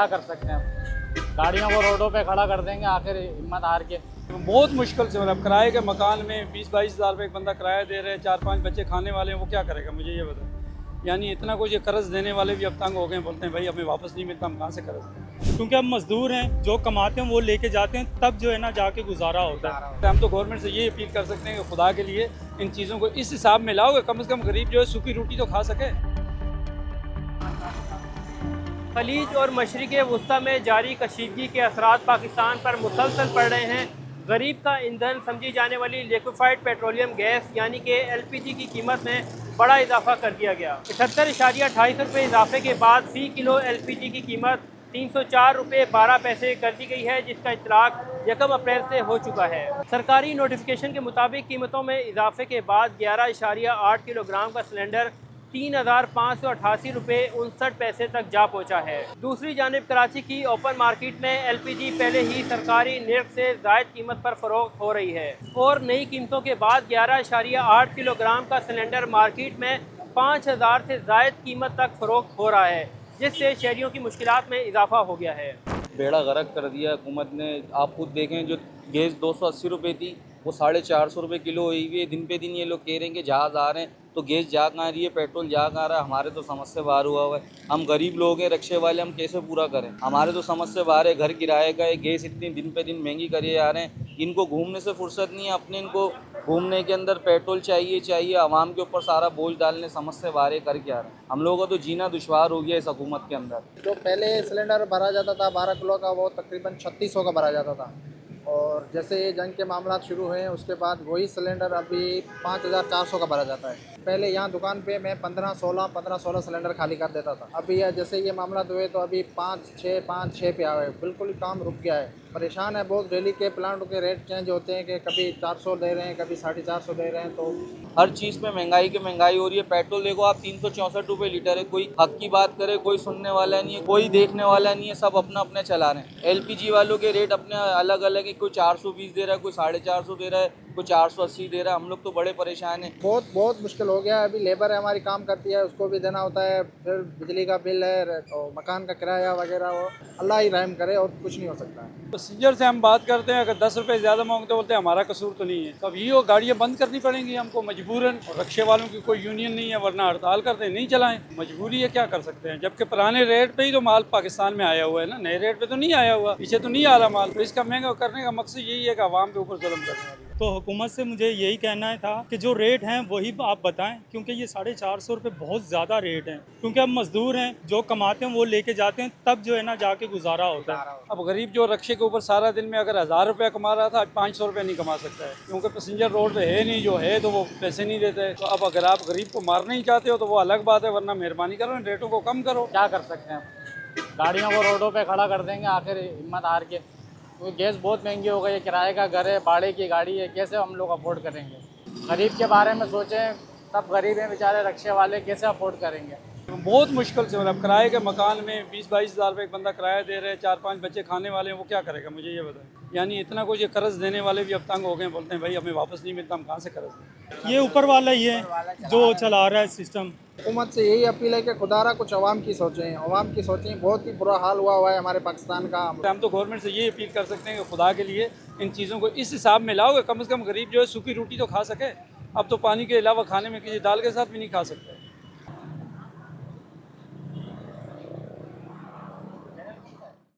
क्या कर सकते हैं। गाड़ियों को रोडों पे खड़ा कर देंगे आखिर हिम्मत हार के। बहुत मुश्किल से, मतलब किराए के मकान में 20-22 हज़ार रुपये एक बंदा किराया दे रहे हैं, 4-5 बच्चे खाने वाले हैं, वो क्या करेगा मुझे ये बताएं। यानी इतना कुछ, ये कर्ज देने वाले भी अब तंग हो गए, बोलते हैं भाई हमें वापस नहीं मिलता, हम कहाँ से कर्ज दें। क्योंकि हम मजदूर हैं, जो कमाते हैं वो लेके जाते हैं, तब जो है ना जाके गुजारा होता है। हम तो गवर्नमेंट से ये अपील कर सकते हैं कि खुदा के लिए इन चीज़ों को इस हिसाब में लाओ कि कम से कम गरीब जो है सूखी रोटी तो खा सके। खलीज और मशरिक़ वस्ता में जारी कशीदगी के असरात पाकिस्तान पर मुसलसल पड़ रहे हैं। गरीब का ईंधन समझी जाने वाली लिक्विफाइड पेट्रोलियम गैस यानी कि LPG की कीमत में बड़ा इजाफा कर दिया गया। 78.28 रुपये इजाफे के बाद फ़ी किलो LPG की कीमत 304 रुपये 12 पैसे कर दी गई है, जिसका इतलाक 1 अप्रैल से हो चुका है। सरकारी नोटिफिकेशन के मुताबिक कीमतों में इजाफे के बाद 11.8 किलोग्राम का सिलेंडर 3,588 रुपये 59 पैसे तक जा पहुंचा है। दूसरी जानिब कराची की ओपन मार्केट में LPG पहले ही सरकारी निर्ख से जायद कीमत पर फरोख्त हो रही है और नई कीमतों के बाद 11.8 किलोग्राम का सिलेंडर मार्केट में 5,000 से जायद कीमत तक फरोख्त हो रहा है, जिससे शहरियों की मुश्किलात में इजाफा हो गया है। बेड़ा गर्क कर दिया हुकूमत ने। आप खुद देखें, जो गैस 280 रुपये थी वो 450 रुपये किलो हुई हुई है। दिन पे दिन ये लोग कह रहे हैं कि जहाज़ आ रहे हैं, तो गैस जा कहाँ रही है, पेट्रोल जा कहाँ रहा है। हमारे तो समझ से बाहर हुआ है। हम गरीब लोग हैं, रिक्शे वाले, हम कैसे पूरा करें। हमारे तो समझ से बाहर है। घर किराए का है, गैस इतनी दिन पे दिन महंगी करिए जा रहे हैं। इनको घूमने से फुर्सत नहीं है, अपने इनको घूमने के अंदर पेट्रोल चाहिए, आवाम के ऊपर सारा बोझ डालने, समझ से बाहर कर क्या रहे हैं। हम लोगों का तो जीना दुश्वार हो गया इस हुकूमत के अंदर। जो पहले सिलेंडर भरा जाता था 12 किलो का, वो तकरीबन 3600 का भरा जाता था। और जैसे ये जंग के मामला शुरू हुए हैं, उसके बाद वही सिलेंडर अभी 5400 का भरा जाता है। पहले यहाँ दुकान पे मैं 15-16 सिलेंडर खाली कर देता था। अभी जैसे ये मामला हुए तो अभी 5-6 पे आ गए। बिल्कुल ही काम रुक गया है। परेशान है बहुत। डेली के प्लांट के रेट चेंज होते हैं कि कभी 400 दे रहे हैं, कभी 450 दे रहे हैं। तो हर चीज़ पे महंगाई हो रही है। पेट्रोल देखो आप 364 रुपये लीटर है। कोई हक की बात करे, कोई सुनने वाला नहीं है, कोई देखने वाला नहीं है। सब अपना अपने चला रहे हैं। LPG वालों के रेट अपने अलग अलग है। कोई 420 दे रहा है, कोई 450 दे रहा है, कोई 480 दे रहा है। हम लोग तो बड़े परेशान हैं। बहुत मुश्किल हो गया है। अभी लेबर है हमारी, काम करती है, उसको भी देना होता है। फिर बिजली का बिल है और मकान का किराया वगैरह, वो अल्लाह ही रहम करे और कुछ नहीं हो सकता है। पैसेंजर से हम बात करते हैं, अगर 10 रुपये ज़्यादा मांगते बोलते हैं हमारा कसूर तो नहीं है। तो अब ये वो गाड़ियाँ बंद करनी पड़ेंगी हमको मजबूरन। और रिक्शे वालों की कोई यूनियन नहीं है, वरना हड़ताल करते नहीं चलाएं। मजबूरी है, क्या कर सकते हैं। जबकि पुराने रेट पे ही तो माल पाकिस्तान में आया हुआ है ना, नए रेट पे तो नहीं आया हुआ, पीछे तो नहीं आ रहा माल। तो इसका महंगा करने का मकसद यही है कि आवाम के ऊपर जुल्म करने वाली। तो हुकूमत से मुझे यही कहना था कि जो रेट हैं वही आप बताएं, क्योंकि ये 450 रुपये बहुत ज़्यादा रेट हैं। क्योंकि हम मजदूर हैं, जो कमाते हैं वो लेके जाते हैं, तब जो है ना जाके गुजारा होता है। अब गरीब जो रिक्शे के ऊपर सारा दिन में अगर 1000 रुपया कमा रहा था, आज 500 रुपये नहीं कमा सकता है, क्योंकि पैसेंजर रोड पे है नहीं। जो है तो वो पैसे नहीं देते। तो अब अगर आप गरीब को मारना ही चाहते हो तो वो अलग बात है, वरना मेहरबानी करो इन रेटों को कम करो। क्या कर सकते हैं। गाड़ियों को रोडों पे खड़ा कर देंगे आखिर हिम्मत हार के, क्योंकि गैस बहुत महंगी हो गई है। किराए का घर है, भाड़े की गाड़ी है, कैसे हम लोग अफोर्ड करेंगे। गरीब के बारे में सोचें, सब गरीब हैं बेचारे, रिक्शे वाले कैसे अफोर्ड करेंगे। बहुत मुश्किल से, मतलब किराए के मकान में 20-22 हज़ार रुपये एक बंदा किराया दे रहे हैं, 4-5 बच्चे खाने वाले हैं, वो क्या करेगा मुझे ये बताएं। यानी इतना कुछ, ये कर्ज देने वाले भी अब तंग हो गए, बोलते हैं भाई हमें वापस नहीं मिलता, हम कहाँ से कर्ज दें। ये ऊपर वाला ही है जो चला रहा है सिस्टम। हुकूमत से यही अपील है कि खुदारा कुछ अवाम की सोचें, अवाम की सोचें। बहुत ही बुरा हाल हुआ है हमारे पाकिस्तान का। हम तो गवर्नमेंट से ये अपील कर सकते हैं कि खुदा के लिए इन चीज़ों को इस हिसाब में लाओ कि कम से कम गरीब जो है सूखी रोटी तो खा सके। अब तो पानी के अलावा खाने में किसी दाल के साथ भी नहीं खा सकते।